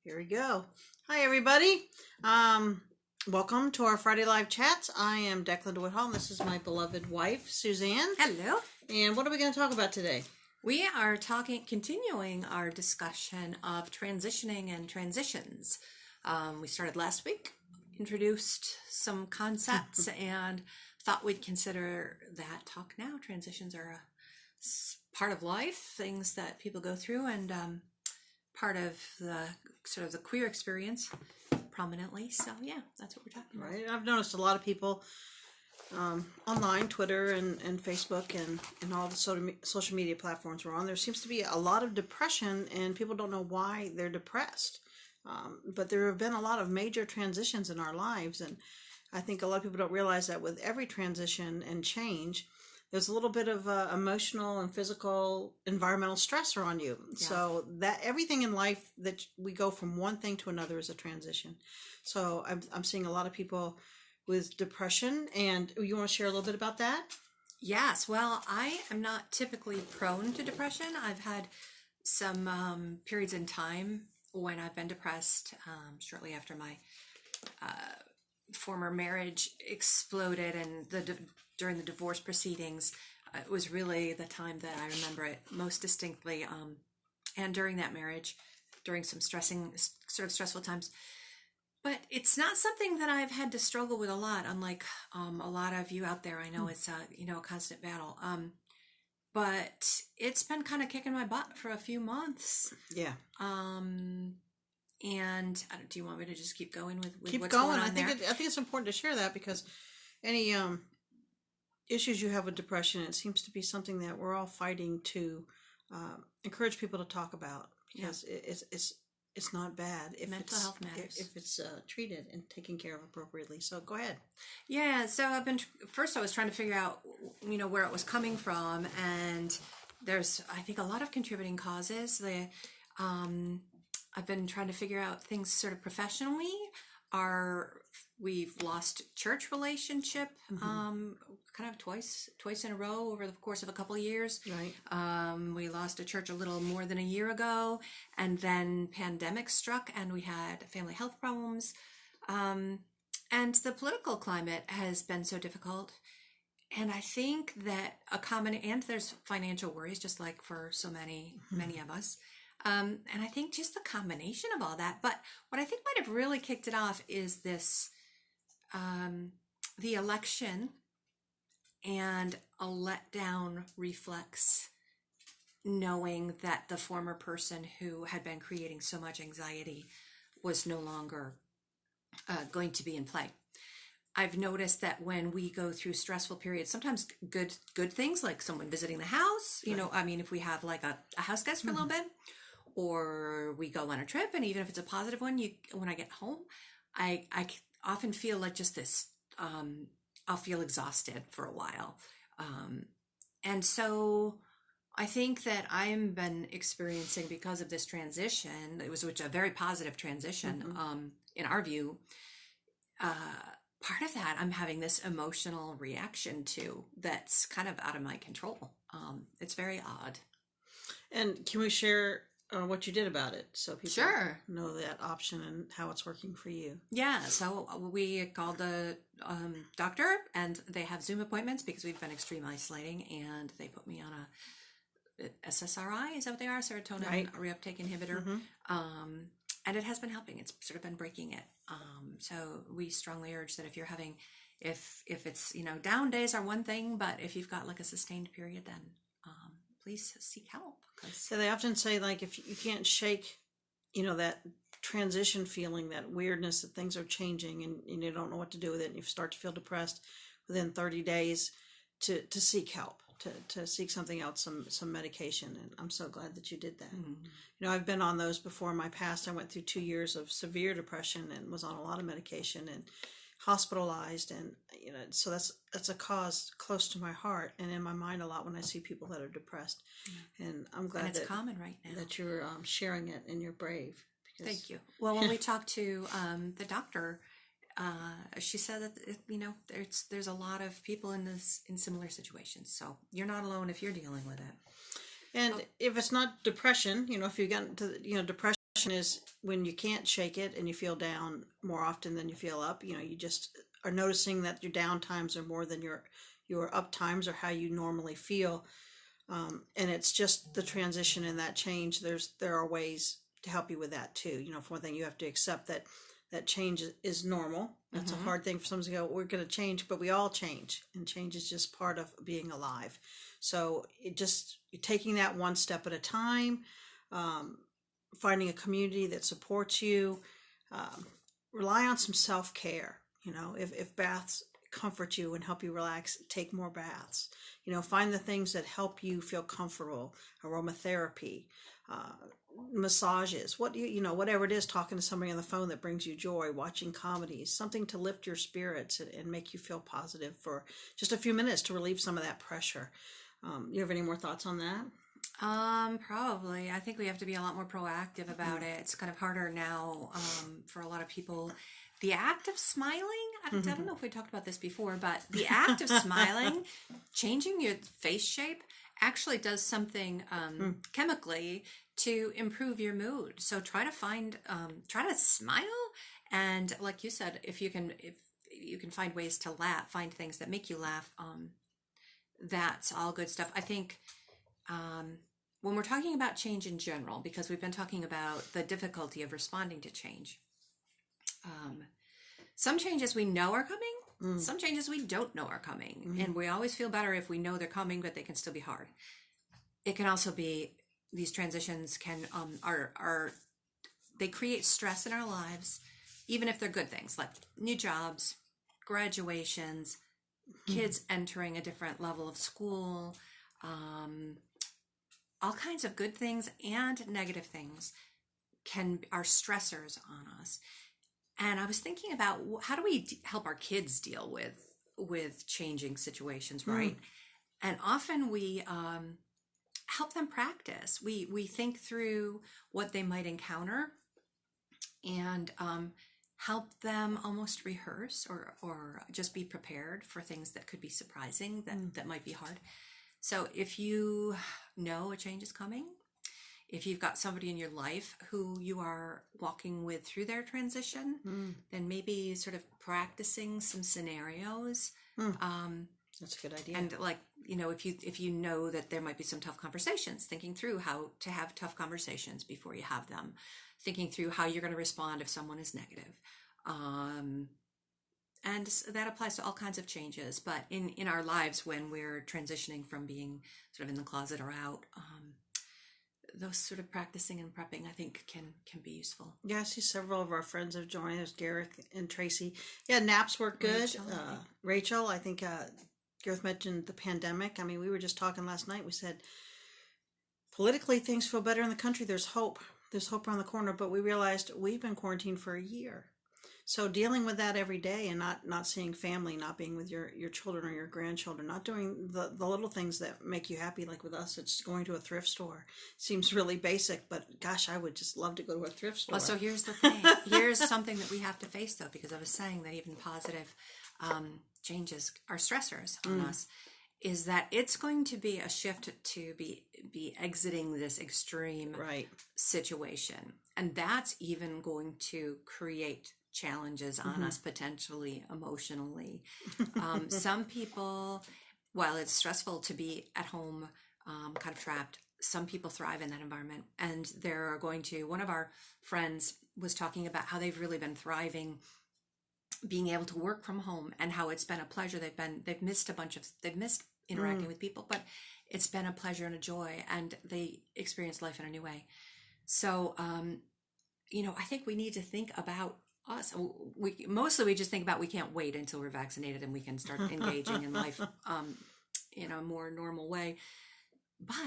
Here we go. Hi, everybody. Welcome to our Friday Live Chats. I am Declan Woodhall, and this is my beloved wife, Suzanne. Hello. And what are we going to talk about today? We are continuing our discussion of transitioning and transitions. We started last week, introduced some concepts, and thought we'd consider that talk now. Transitions are a part of life, things that people go through, and part of the sort of the queer experience prominently. So yeah, that's what we're talking about. Right. I've noticed a lot of people online, Twitter and Facebook and all the social media platforms we're on. There seems to be a lot of depression, and people don't know why they're depressed. But there have been a lot of major transitions in our lives, and I think a lot of people don't realize that with every transition and change, there's a little bit of emotional and physical environmental stressor on you. Yeah. So that everything in life that we go from one thing to another is a transition. So I'm seeing a lot of people with depression, and you want to share a little bit about that? Yes. Well, I am not typically prone to depression. I've had some periods in time when I've been depressed, shortly after my former marriage exploded, and during the divorce proceedings, it was really the time that I remember it most distinctly. And during that marriage, during some stressful times. But it's not something that I've had to struggle with a lot, unlike a lot of you out there. I know it's a constant battle. But it's been kind of kicking my butt for a few months. Yeah. And do you want me to just keep going with keep what's going? going on there? I think it's important to share that, because any issues you have with depression, it seems to be something that we're all fighting to encourage people to talk about, because it's not bad if mental health matters if it's treated and taken care of appropriately. So go ahead. Yeah. So I was trying to figure out where it was coming from, and there's I think a lot of contributing causes. I've been trying to figure out things sort of professionally. We've lost church relationship, kind of twice in a row over the course of a couple of years. Right. We lost a church a little more than a year ago, and then pandemic struck, and we had family health problems. And the political climate has been so difficult. And I think that and there's financial worries, just like for so many of us. And I think just the combination of all that. But what I think might have really kicked it off is this, the election, and a letdown reflex, knowing that the former person who had been creating so much anxiety was no longer going to be in play. I've noticed that when we go through stressful periods, sometimes good things, like someone visiting the house, if we have like a house guest for a little bit, or we go on a trip, and even if it's a positive one, when I get home, I often feel like just this, I'll feel exhausted for a while. And so I think that I've been experiencing, because of this transition, which a very positive transition, in our view, part of that I'm having this emotional reaction to that's kind of out of my control. It's very odd. And can we share what you did about it, so people Sure know that option and how it's working for you? Yeah, so we called the doctor, and they have Zoom appointments because we've been extreme isolating, and they put me on a SSRI, is that what they are? Serotonin reuptake inhibitor. And it has been helping. It's sort of been breaking it. So we strongly urge that if you're having, if it's, down days are one thing, but if you've got like a sustained period, then please seek help. So they often say, like, if you can't shake, that transition feeling, that weirdness that things are changing, and you don't know what to do with it, and you start to feel depressed within 30 days, to seek help, to seek something else, some medication. And I'm so glad that you did that. I've been on those before in my past. I went through 2 years of severe depression and was on a lot of medication and hospitalized, and so that's a cause close to my heart and in my mind a lot when I see people that are depressed. And I'm glad it's common right now that you're sharing it, and you're brave. Thank you. Well, when we talked to the doctor, she said that there's a lot of people in similar situations, so you're not alone if you're dealing with it. And if it's not depression, if you get into depression is when you can't shake it and you feel down more often than you feel up. You know, you just are noticing that your down times are more than your up times or how you normally feel. And it's just the transition and that change. There are ways to help you with that too. You know, for one thing, you have to accept that change is normal. That's a hard thing for someone to go, we're going to change, but we all change, and change is just part of being alive. So you're taking that one step at a time, finding a community that supports you, rely on some self-care. You know, if baths comfort you and help you relax, take more baths. You know, find the things that help you feel comfortable, aromatherapy, massages, whatever it is, talking to somebody on the phone that brings you joy, watching comedies, something to lift your spirits and make you feel positive for just a few minutes to relieve some of that pressure. You have any more thoughts on that? Probably. I think we have to be a lot more proactive about it. It's kind of harder now, for a lot of people. The act of smiling, I don't know if we talked about this before, but the act of smiling, changing your face shape, actually does something chemically to improve your mood. So try to smile, and like you said, if you can find ways to laugh, find things that make you laugh. That's all good stuff. I think when we're talking about change in general, because we've been talking about the difficulty of responding to change. Some changes we know are coming, some changes we don't know are coming, and we always feel better if we know they're coming, but they can still be hard. It can also be, these transitions can they create stress in our lives, even if they're good things like new jobs, graduations, kids entering a different level of school, all kinds of good things and negative things are stressors on us. And I was thinking about, how do we help our kids deal with changing situations, right? And often we help them practice. We think through what they might encounter and help them almost rehearse or just be prepared for things that could be surprising, that might be hard. So if you know a change is coming, if you've got somebody in your life who you are walking with through their transition, then maybe sort of practicing some scenarios. That's a good idea. And like, you know, if you know that there might be some tough conversations, thinking through how to have tough conversations before you have them, thinking through how you're going to respond if someone is negative. And that applies to all kinds of changes, but in our lives when we're transitioning from being sort of in the closet or out, those sort of practicing and prepping, I think, can be useful. Yeah, I see several of our friends have joined. There's Gareth and Tracy. Yeah, naps work good. Rachel, I think Gareth mentioned the pandemic. I mean, we were just talking last night. We said, politically, things feel better in the country. There's hope. There's hope around the corner. But we realized we've been quarantined for a year. So dealing with that every day and not seeing family, not being with your children or your grandchildren, not doing the little things that make you happy, like with us, it's going to a thrift store. Seems really basic, but gosh, I would just love to go to a thrift store. Well, so here's the thing. Here's something that we have to face, though, because I was saying that even positive changes are stressors on us, is that it's going to be a shift to be exiting this extreme situation. And that's even going to create challenges on us, potentially emotionally. Some people, while it's stressful to be at home, kind of trapped, some people thrive in that environment. And one of our friends was talking about how they've really been thriving being able to work from home, and how it's been a pleasure. They've missed interacting with people, but it's been a pleasure and a joy, and they experience life in a new way. So, I think we need to think about us. We just think about, we can't wait until we're vaccinated and we can start engaging in life in a more normal way. But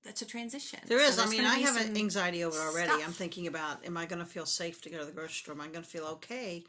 that's a transition. There is. I mean, I have an anxiety over it already. I'm thinking about, am I going to feel safe to go to the grocery store? Am I going to feel okay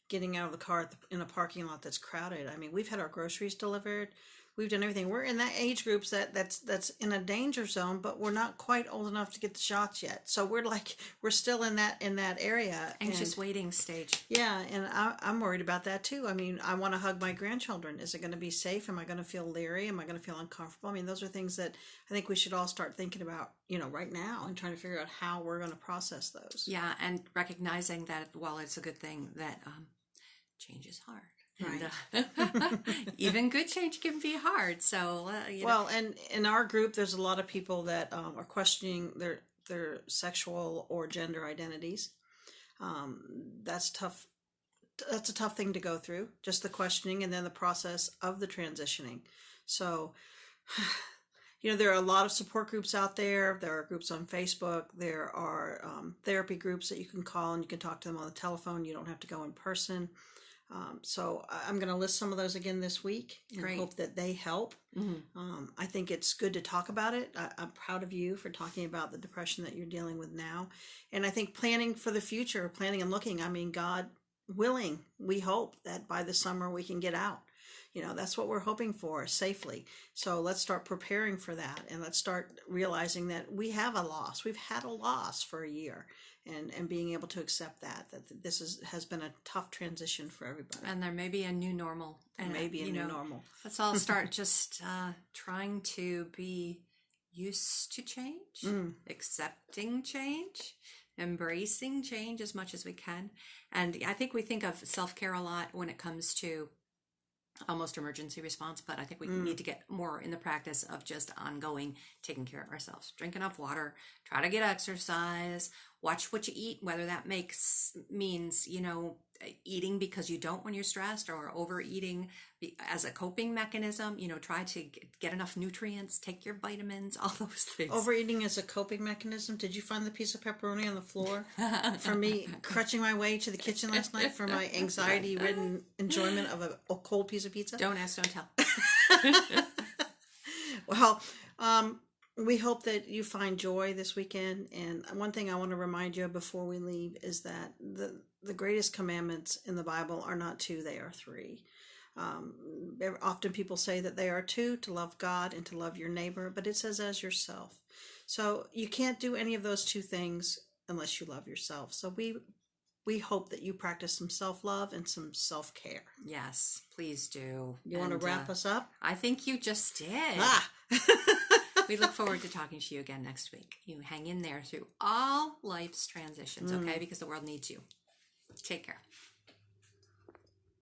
getting out of the car in a parking lot that's crowded? I mean, we've had our groceries delivered. We've done everything. We're in that age groups that's in a danger zone, but we're not quite old enough to get the shots yet. So we're still in that area. Anxious waiting stage. Yeah, and I'm worried about that too. I mean, I want to hug my grandchildren. Is it going to be safe? Am I going to feel leery? Am I going to feel uncomfortable? I mean, those are things that I think we should all start thinking about, right now, and trying to figure out how we're going to process those. Yeah, and recognizing that while it's a good thing that change is hard. Right. And, even good change can be hard. So, well, and in our group, there's a lot of people that are questioning their sexual or gender identities. That's tough. That's a tough thing to go through, just the questioning and then the process of the transitioning. So, there are a lot of support groups out there. There are groups on Facebook. There are therapy groups that you can call and you can talk to them on the telephone. You don't have to go in person. So I'm going to list some of those again this week and Great. hope that they help. Mm-hmm. I think it's good to talk about it. I'm proud of you for talking about the depression that you're dealing with now. And I think planning for the future, planning and looking, I mean, God willing, we hope that by the summer we can get out. That's what we're hoping for, safely. So let's start preparing for that, and let's start realizing that we have a loss. We've had a loss for a year, and being able to accept that this has been a tough transition for everybody. And there may be a new normal. And maybe a new normal. Let's all start just trying to be used to change, accepting change, embracing change as much as we can. And I think we think of self-care a lot when it comes to almost emergency response, but I think we need to get more in the practice of just ongoing taking care of ourselves. Drink enough water, try to get exercise, watch what you eat, whether that means eating because you don't when you're stressed, or overeating as a coping mechanism. Try to get enough nutrients, take your vitamins, all those things. Overeating as a coping mechanism. Did you find the piece of pepperoni on the floor for me crutching my way to the kitchen last night for my anxiety-ridden enjoyment of a cold piece of pizza? Don't ask, don't tell. Well, we hope that you find joy this weekend. And one thing I want to remind you of before we leave is that the greatest commandments in the Bible are not two, they are three. Often people say that they are two, to love God and to love your neighbor, but it says as yourself. So you can't do any of those two things unless you love yourself. So we hope that you practice some self-love and some self-care. Yes, please do. You want to wrap us up? I think you just did. We look forward to talking to you again next week. You hang in there through all life's transitions, okay? Because the world needs you. Take care.